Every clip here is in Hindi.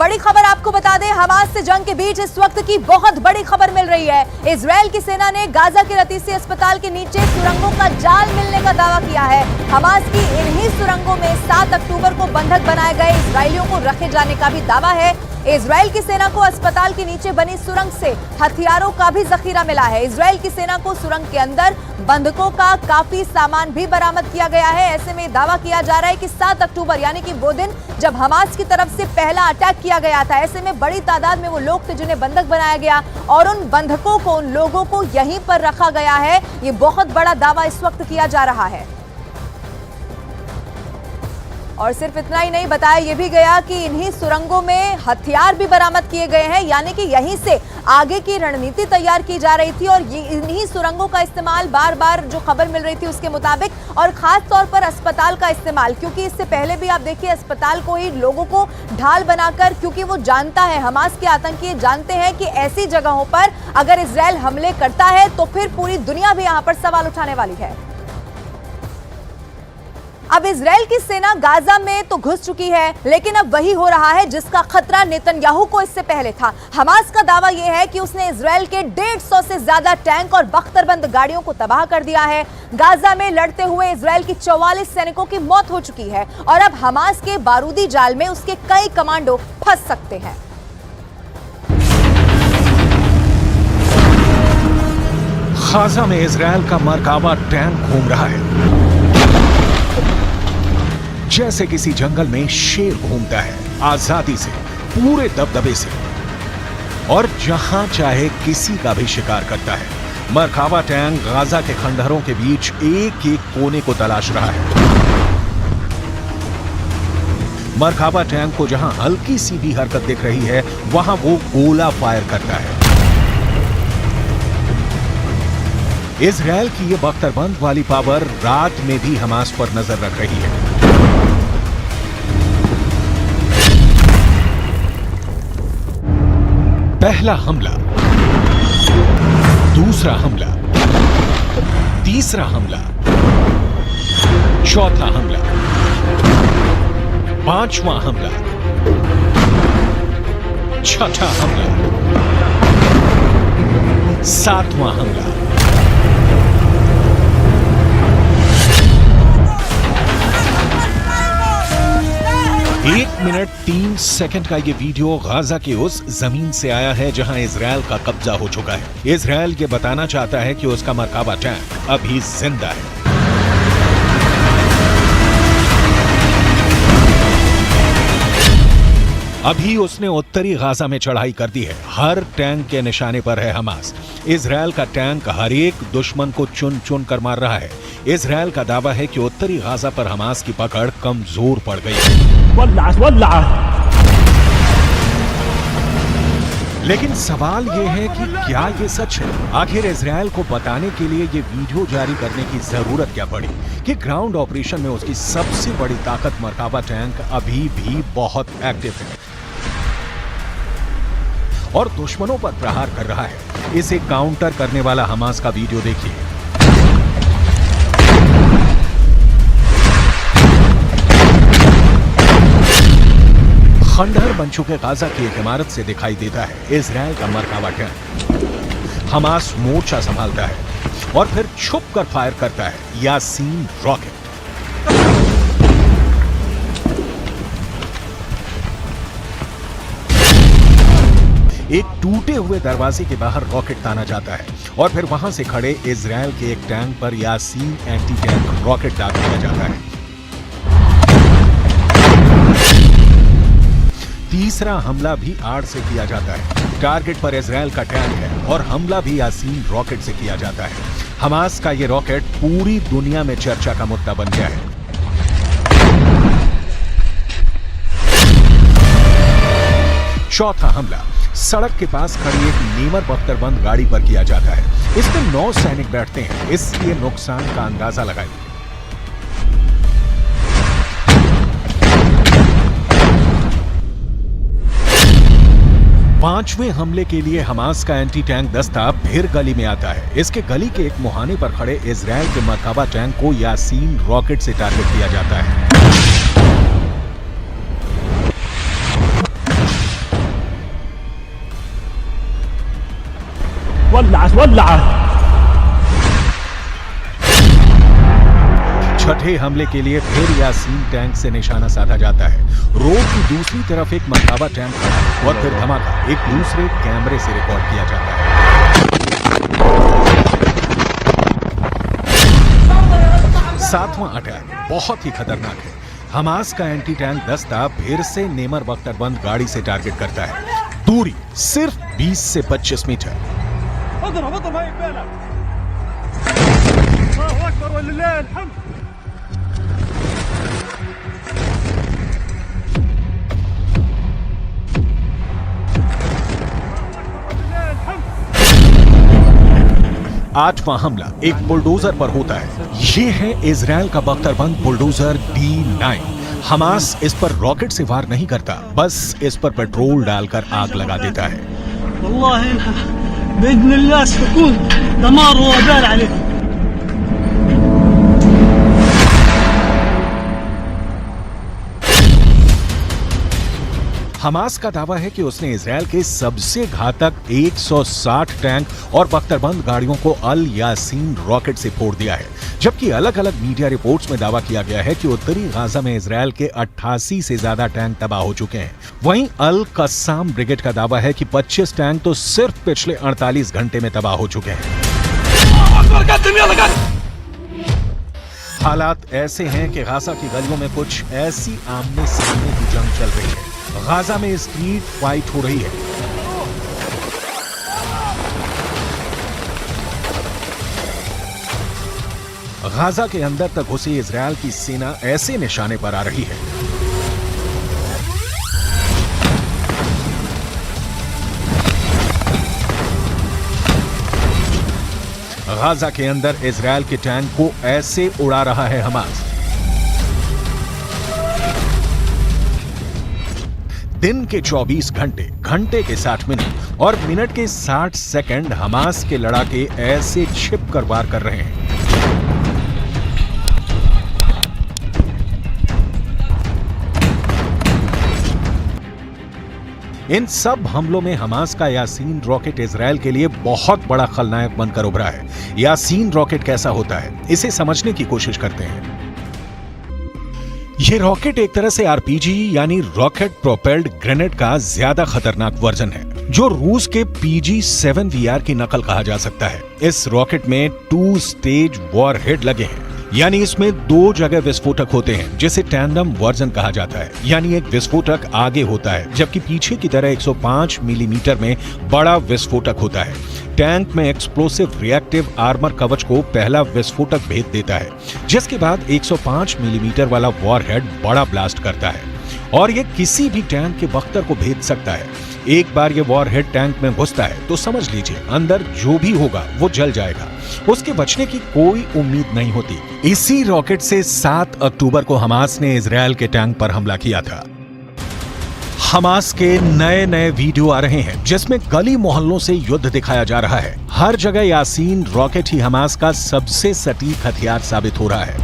बड़ी खबर आपको बता दें, हमास से जंग के बीच इस वक्त की बहुत बड़ी खबर मिल रही है। इजरायल की सेना ने गाजा के रतीसी अस्पताल के नीचे सुरंगों का जाल मिलने का दावा किया है। हमास की इन्हीं सुरंगों में 7 अक्टूबर को बंधक बनाए गए इजरायलियों को रखे जाने का भी दावा है। इजरायल की सेना को अस्पताल के नीचे बनी सुरंग से हथियारों का भी जखीरा मिला है। इजरायल की सेना को सुरंग के अंदर बंधकों का काफी सामान भी बरामद किया गया है। ऐसे में दावा किया जा रहा है कि 7 अक्टूबर यानी कि वो दिन जब हमास की तरफ से पहला अटैक किया गया था, ऐसे में बड़ी तादाद में वो लोग थे जिन्हें बंधक बनाया गया और उन बंधकों को, उन लोगों को यहीं पर रखा गया है। ये बहुत बड़ा दावा इस वक्त किया जा रहा है। और सिर्फ इतना ही नहीं, बताया यह भी गया कि इन्हीं सुरंगों में हथियार भी बरामद किए गए हैं, यानी कि यहीं से आगे की रणनीति तैयार की जा रही थी। और ये इन्हीं सुरंगों का इस्तेमाल बार बार जो खबर मिल रही थी उसके मुताबिक, और खास तौर पर अस्पताल का इस्तेमाल, क्योंकि इससे पहले भी आप देखिए अस्पताल को ही लोगों को ढाल बनाकर, क्योंकि वो जानता है, हमास के आतंकी जानते हैं कि ऐसी जगहों पर अगर इजरायल हमले करता है तो फिर पूरी दुनिया भी यहां पर सवाल उठाने वाली है। अब इजरायल की सेना गाजा में तो घुस चुकी है, लेकिन अब वही हो रहा है जिसका खतरा नेतन्याहू को इससे पहले था। हमास का दावा यह है कि उसने इजरायल के 150 से ज्यादा टैंक और बख्तरबंद गाड़ियों को तबाह कर दिया है। गाजा में लड़ते हुए इजरायल की 44 सैनिकों की मौत हो चुकी है और अब हमास के बारूदी जाल में उसके कई कमांडो फंस सकते हैं। गाजा में इजरायल का मरकाबा टैंक घूम रहा है, जैसे किसी जंगल में शेर घूमता है, आजादी से, पूरे दबदबे से, और जहां चाहे किसी का भी शिकार करता है। मरकाबा टैंक गाजा के खंडहरों के बीच एक एक कोने को तलाश रहा है। मरकाबा टैंक को जहां हल्की सी भी हरकत दिख रही है, वहां वो गोला फायर करता है। इजरायल की ये बख्तरबंद वाली पावर रात में भी हमास पर नजर रख रही है। पहला हमला, दूसरा हमला, तीसरा हमला, चौथा हमला, पांचवां हमला, छठा हमला, सातवां हमला। 1 मिनट 3 सेकंड का ये वीडियो गाजा के उस जमीन से आया है जहां इजरायल का कब्जा हो चुका है। इजरायल ये बताना चाहता है कि उसका मरकाबा टैंक अभी जिंदा है। अभी उसने उत्तरी गाजा में चढ़ाई कर दी है। हर टैंक के निशाने पर है हमास। इजरायल का टैंक हर एक दुश्मन को चुन चुन कर मार रहा है। इजरायल का दावा है कि उत्तरी गाजा पर हमास की पकड़ कमजोर पड़ गई है। लेकिन सवाल यह है कि क्या ये सच है? आखिर इजरायल को बताने के लिए ये वीडियो जारी करने की जरूरत क्या पड़ी कि ग्राउंड ऑपरेशन में उसकी सबसे बड़ी ताकत मरकाबा टैंक अभी भी बहुत एक्टिव है और दुश्मनों पर प्रहार कर रहा है। इसे काउंटर करने वाला हमास का वीडियो देखिए। खंडहर बन चुके गाजा की एक इमारत से दिखाई देता है इजरायल का मरकाबा टैंक। हमास मोर्चा संभालता है और फिर छुप कर फायर करता है यासीन रॉकेट। एक टूटे हुए दरवाजे के बाहर रॉकेट ताना जाता है और फिर वहां से खड़े इजरायल के एक टैंक पर यासीन एंटी टैंक रॉकेट दाग दिया जाता है। तीसरा हमला भी आड़ से किया जाता है। टारगेट पर इजरायल का टैंक है और हमला भी यासीन रॉकेट से किया जाता है। हमास का यह रॉकेट पूरी दुनिया में चर्चा का मुद्दा बन गया है। चौथा हमला सड़क के पास खड़ी एक नीमर बख्तरबंद गाड़ी पर किया जाता है। इस पर 9 सैनिक बैठते हैं, इसलिए नुकसान का अंदाजा लगाइए। पांचवें हमले के लिए हमास का एंटी टैंक दस्ता फिर गली में आता है। इसके गली के एक मुहाने पर खड़े इजरायल के मरकाबा टैंक को यासीन रॉकेट से टारगेट किया जाता है। छठे हमले के लिए फिर यासीन टैंक से निशाना साधा जाता है। रोड की दूसरी तरफ एक मरकाबा टैंक खड़ा है और फिर धमाका एक दूसरे कैमरे से रिकॉर्ड किया जाता है। सातवां अटैक बहुत ही खतरनाक है। हमास का एंटी टैंक दस्ता फिर से नेमर बख्तरबंद गाड़ी से टारगेट करता है। दूरी सिर्फ 20 से 25 मीटर। आठवां हमला एक बुलडोजर पर होता है। ये है इजराइल का बख्तरबंद बुलडोजर D9। हमास इस पर रॉकेट से वार नहीं करता, बस इस पर पेट्रोल डालकर आग लगा देता है। हमास का दावा है कि उसने इजराइल के सबसे घातक 160 टैंक और बख्तरबंद गाड़ियों को अल यासीन रॉकेट से फोड़ दिया है, जबकि अलग अलग मीडिया रिपोर्ट्स में दावा किया गया है कि उत्तरी गाजा में इजराइल के 88 से ज्यादा टैंक तबाह हो चुके हैं। वहीं अल कस्साम ब्रिगेड का दावा है कि 25 टैंक तो सिर्फ पिछले 48 घंटे में तबाह हो चुके हैं। हालात ऐसे हैं कि गाजा की गलियों में कुछ ऐसी आमने सामने की जंग चल रही है। गाजा में स्ट्रीट फाइट हो रही है। गाजा के अंदर तक घुसी इजराइल की सेना ऐसे निशाने पर आ रही है। गाजा के अंदर इजराइल के टैंक को ऐसे उड़ा रहा है हमास। दिन के 24 घंटे, घंटे के 60 मिनट और मिनट के 60 सेकंड हमास के लड़ाके ऐसे छिपकर वार कर रहे हैं। इन सब हमलों में हमास का यासीन रॉकेट इजराइल के लिए बहुत बड़ा खलनायक बनकर उभरा है। यासीन रॉकेट कैसा होता है, इसे समझने की कोशिश करते हैं। ये रॉकेट एक तरह से आरपीजी यानी रॉकेट प्रोपेल्ड ग्रेनेड का ज्यादा खतरनाक वर्जन है, जो रूस के PG-7VR की नकल कहा जा सकता है। इस रॉकेट में 2 स्टेज वॉरहेड लगे हैं, यानी इसमें 2 जगह विस्फोटक होते हैं, जिसे टैंडम वर्जन कहा जाता है। यानी एक विस्फोटक आगे होता है, जबकि पीछे की तरह 105 मिलीमीटर में बड़ा विस्फोटक होता है। टैंक में एक्सप्लोसिव रिएक्टिव आर्मर कवच को पहला विस्फोटक भेद देता है, जिसके बाद 105 मिलीमीटर वाला वॉरहेड बड़ा ब्लास्ट करता है और ये किसी भी टैंक के बख्तर को भेद सकता है। एक बार ये वॉरहेड टैंक में घुसता है तो समझ लीजिए अंदर जो भी होगा वो जल जाएगा, उसके बचने की कोई उम्मीद नहीं होती। इसी रॉकेट से 7 अक्टूबर को हमास ने इजराइल के टैंक पर हमला किया था। हमास के नए नए वीडियो आ रहे हैं जिसमें गली मोहल्लों से युद्ध दिखाया जा रहा है। हर जगह यासीन रॉकेट ही हमास का सबसे सटीक हथियार साबित हो रहा है।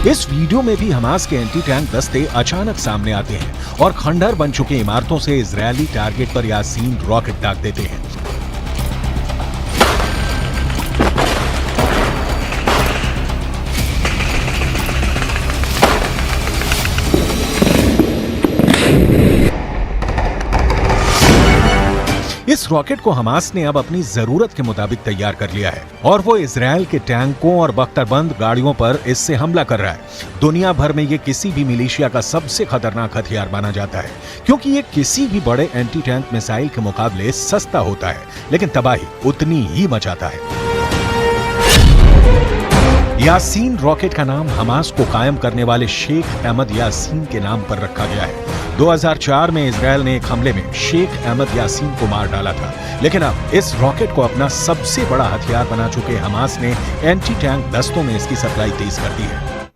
इस वीडियो में भी हमास के एंटी टैंक दस्ते अचानक सामने आते हैं और खंडहर बन चुके इमारतों से इजरायली टारगेट पर यासीन रॉकेट दाग देते हैं। इस रॉकेट को हमास ने अब अपनी जरूरत के मुताबिक तैयार कर लिया है और वो इजराइल के टैंकों और बख्तरबंद गाड़ियों पर इससे हमला कर रहा है। दुनिया भर में ये किसी भी मिलिशिया का सबसे खतरनाक हथियार माना जाता है, क्योंकि ये किसी भी बड़े एंटी टैंक मिसाइल के मुकाबले सस्ता होता है, लेकिन तबाही उतनी ही मचाता है। यासीन रॉकेट का नाम हमास को कायम करने वाले शेख अहमद यासीन के नाम पर रखा गया है। 2004 में इजराइल ने एक हमले में शेख अहमद यासीन को मार डाला था, लेकिन अब इस रॉकेट को अपना सबसे बड़ा हथियार बना चुके हमास ने एंटी टैंक दस्तों में इसकी सप्लाई तेज कर दी है।